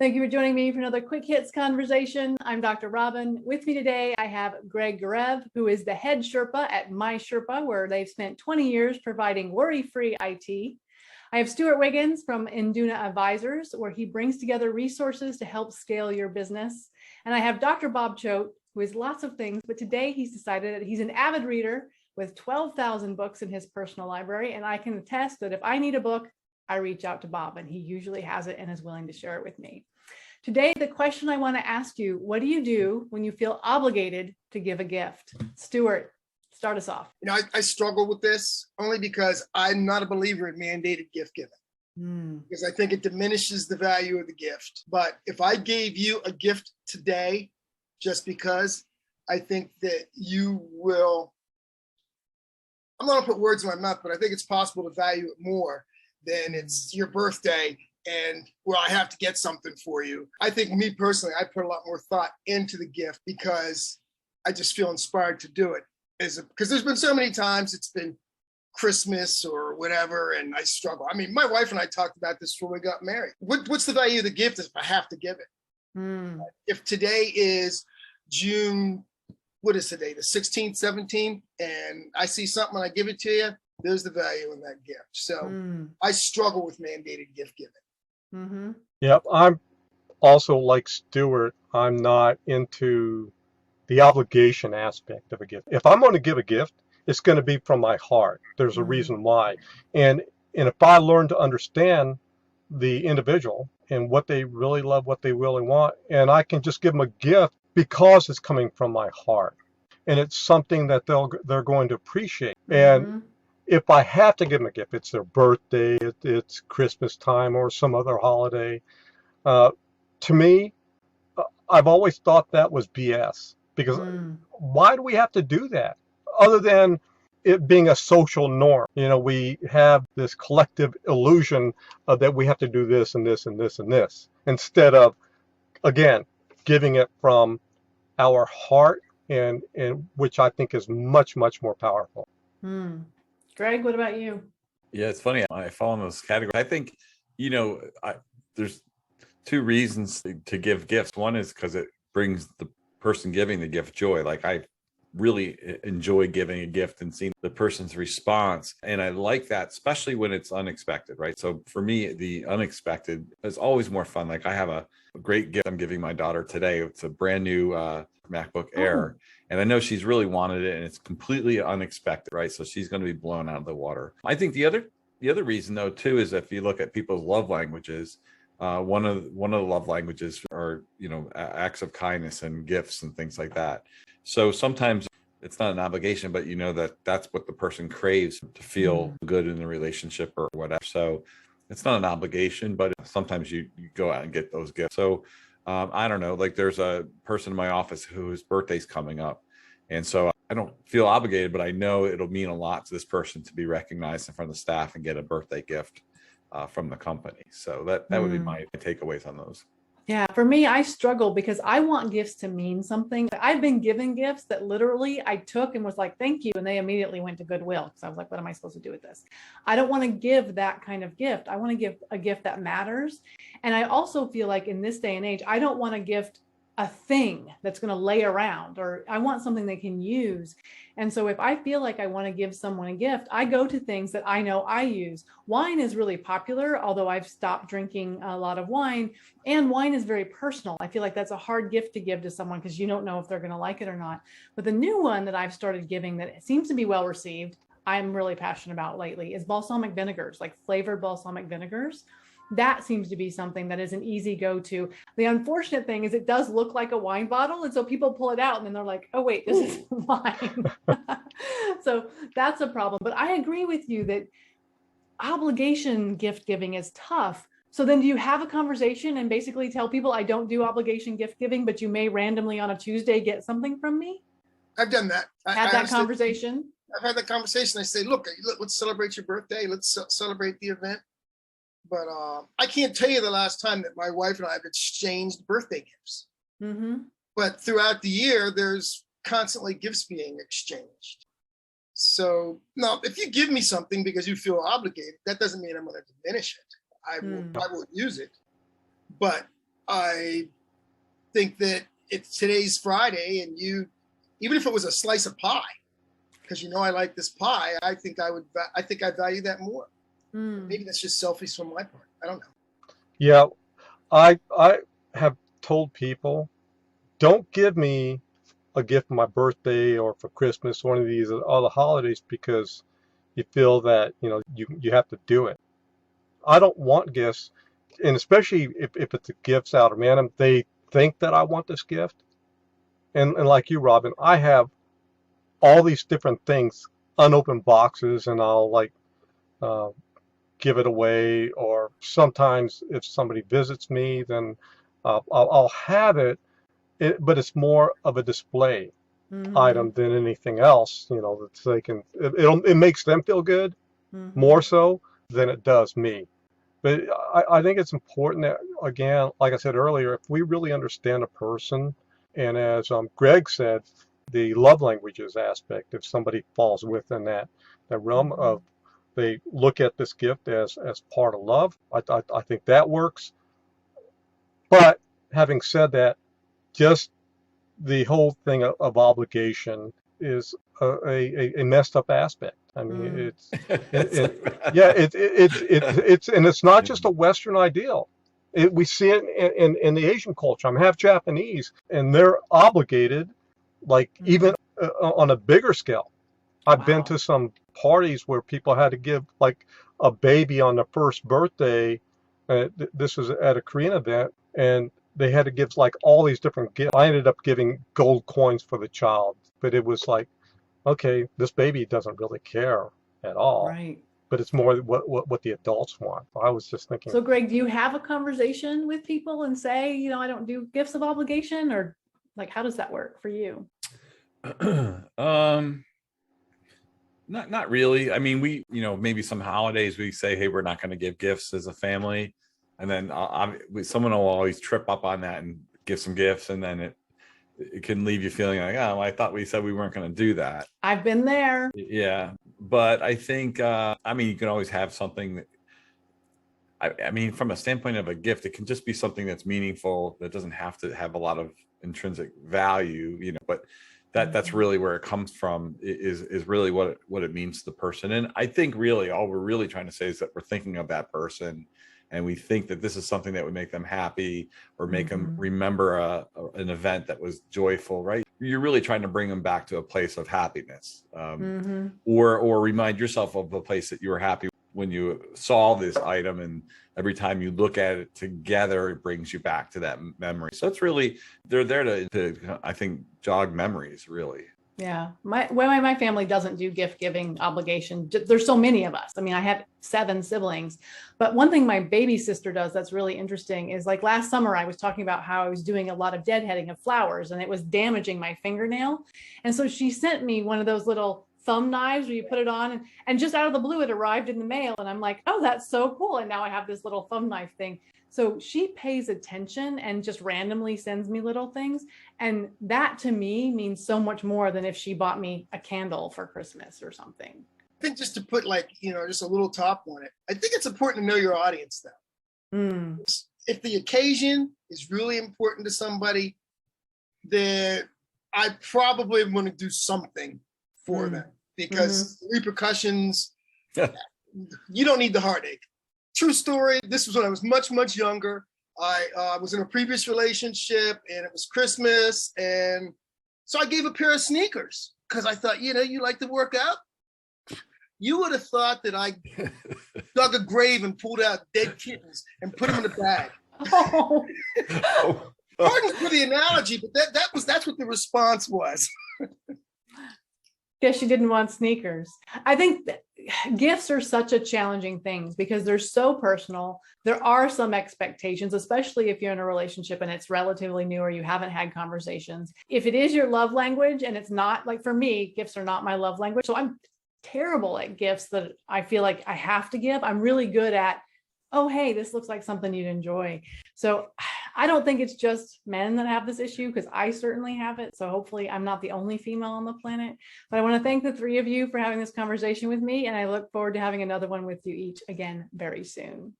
Thank you for joining me for another Quick Hits conversation. I'm Dr. Robyn. With me today, I have Gurev, who is the head Sherpa at My Sherpa, where they've spent 20 years providing worry-free IT. I have Stewart Wiggins from Induna Advisors, where he brings together resources to help scale your business. And I have Dr. Bob Choat, who is lots of things, but today he's decided that he's an avid reader with 12,000 books in his personal library. And I can attest that if I need a book, I reach out to Bob, and he usually has it and is willing to share it with me. Today, the question I want to ask you, what do you do when you feel obligated to give a gift? Stewart, start us off. I struggle with this only because I'm not a believer in mandated gift giving. Because I think it diminishes the value of the gift. But if I gave you a gift today, just because, I think that you will, I'm not gonna put words in my mouth, but I think it's possible to value it more than it's your birthday and, well, I have to get something for you. I think me personally, I put a lot more thought into the gift because I just feel inspired to do it. Because there's been so many times it's been Christmas or whatever, and I struggle. I mean, my wife and I talked about this before we got married. What's the value of the gift if I have to give it? If today is June, what is today, the 16th, 17th, and I see something and I give it to you, there's the value in that gift. So I struggle with mandated gift giving. Yep, I'm also like Stewart. I'm not into the obligation aspect of a gift. If I'm going to give a gift, it's going to be from my heart. There's a reason why. And if I learn to understand the individual and what they really love, what they really want, and I can just give them a gift because it's coming from my heart, and it's something that they're going to appreciate. And if I have to give them a gift, it's their birthday, it's Christmas time, or some other holiday. To me, I've always thought that was BS. Because why do we have to do that? Other than it being a social norm. We have this collective illusion that we have to do this and this and this and this, instead of, again, giving it from our heart, and which I think is much, much more powerful. Greg, what about you? Yeah, it's funny. I fall in those categories. I think, there's two reasons to give gifts. One is because it brings the person giving the gift joy. Like, I really enjoy giving a gift and seeing the person's response. And I like that, especially when it's unexpected, right? So for me, the unexpected is always more fun. Like, I have a great gift I'm giving my daughter today. It's a brand new MacBook Air. And I know she's really wanted it, and it's completely unexpected, right? So she's going to be blown out of the water. I think the other reason, though, too, is if you look at people's love languages, one of the love languages are, acts of kindness and gifts and things like that. So sometimes it's not an obligation, but that's what the person craves to feel good in the relationship or whatever. So it's not an obligation, but sometimes you go out and get those gifts. So I don't know, like, there's a person in my office whose birthday's coming up. And so I don't feel obligated, but I know it'll mean a lot to this person to be recognized in front of the staff and get a birthday gift from the company. So that would be my takeaways on those. Yeah, for me, I struggle because I want gifts to mean something. I've been given gifts that literally I took and was like, thank you. And they immediately went to Goodwill because I was like, what am I supposed to do with this? I don't want to give that kind of gift. I want to give a gift that matters. And I also feel like in this day and age, I don't want to gift a thing that's going to lay around, or I want something they can use. And so if I feel like I want to give someone a gift, I go to things that I know I use. Wine is really popular, although I've stopped drinking a lot of wine, and wine is very personal. I feel like that's a hard gift to give to someone because you don't know if they're going to like it or not. But the new one that I've started giving that seems to be well received, I'm really passionate about lately, is balsamic vinegars, like flavored balsamic vinegars. That seems to be something that is an easy go-to. The unfortunate thing is it does look like a wine bottle. And so people pull it out and then they're like, oh, wait, this is wine. So that's a problem. But I agree with you that obligation gift giving is tough. So then do you have a conversation and basically tell people I don't do obligation gift giving, but you may randomly on a Tuesday get something from me? I've done that. Have that conversation? I've had that conversation. I say, look, let's celebrate your birthday. Let's celebrate the event. But I can't tell you the last time that my wife and I have exchanged birthday gifts. But throughout the year, there's constantly gifts being exchanged. So now, if you give me something because you feel obligated, that doesn't mean I'm going to diminish it. I will use it. But I think that it's today's Friday, and even if it was a slice of pie, because I like this pie, I think I value that more. Maybe that's just selfish on my part. I don't know. Yeah, I have told people, don't give me a gift for my birthday or for Christmas or one of these other holidays because you feel that you have to do it. I don't want gifts, and especially if it's a gifts out of random, they think that I want this gift. And like you, Robyn, I have all these different things, unopened boxes, and I'll give it away. Or sometimes if somebody visits me, then I'll have it, but it's more of a display item than anything else. That they can. It makes them feel good more so than it does me. But I think it's important that, again, like I said earlier, if we really understand a person, and as Greg said, the love languages aspect, if somebody falls within that realm of they look at this gift as part of love, I think that works. But having said that, just the whole thing of obligation is a messed up aspect. I mean, it's and it's not just a Western ideal. We see it in the Asian culture. I'm half Japanese, and they're obligated, like even on a bigger scale. I've been to some parties where people had to give like a baby on the first birthday. This was at a Korean event, and they had to give like all these different gifts. I ended up giving gold coins for the child, but it was like, okay, this baby doesn't really care at all. Right. But it's more what the adults want. I was just thinking. So, Greg, do you have a conversation with people and say, I don't do gifts of obligation, or like, how does that work for you? Not really. I mean, we, maybe some holidays we say, hey, we're not going to give gifts as a family. And then someone will always trip up on that and give some gifts. And then it can leave you feeling like, oh, I thought we said we weren't going to do that. I've been there. Yeah. But I think, you can always have something that, I mean, from a standpoint of a gift, it can just be something that's meaningful, that doesn't have to have a lot of intrinsic value, but that's really where it comes from, is really what it means to the person. And I think really all we're really trying to say is that we're thinking of that person, and we think that this is something that would make them happy or make them remember an event that was joyful, right? You're really trying to bring them back to a place of happiness, or remind yourself of a place that you were happy when you saw this item, and every time you look at it together, it brings you back to that memory. So it's really, they're there to I think, jog memories, really. Yeah. My family doesn't do gift giving obligation. There's so many of us. I mean, I have 7 siblings, but one thing my baby sister does that's really interesting is, like, last summer I was talking about how I was doing a lot of deadheading of flowers and it was damaging my fingernail. And so she sent me one of those little thumb knives where you put it on, and just out of the blue, it arrived in the mail. And I'm like, oh, that's so cool. And now I have this little thumb knife thing. So she pays attention and just randomly sends me little things. And that to me means so much more than if she bought me a candle for Christmas or something. I think just to put just a little top on it, I think it's important to know your audience though. If the occasion is really important to somebody, then I probably want to do something for them, because the repercussions, you don't need the heartache. True story. This was when I was much, much younger. I was in a previous relationship, and it was Christmas. And so I gave a pair of sneakers because I thought, you like to work out. You would have thought that I dug a grave and pulled out dead kittens and put them in a bag. Oh. Pardon for the analogy, but that's what the response was. Guess you didn't want sneakers. I think gifts are such a challenging thing because they're so personal. There are some expectations, especially if you're in a relationship and it's relatively new or you haven't had conversations. If it is your love language and it's not, like for me, gifts are not my love language. So I'm terrible at gifts that I feel like I have to give. I'm really good at, oh, hey, this looks like something you'd enjoy. So I don't think it's just men that have this issue, because I certainly have it. So hopefully I'm not the only female on the planet. But I want to thank the 3 of you for having this conversation with me. And I look forward to having another one with you each again very soon.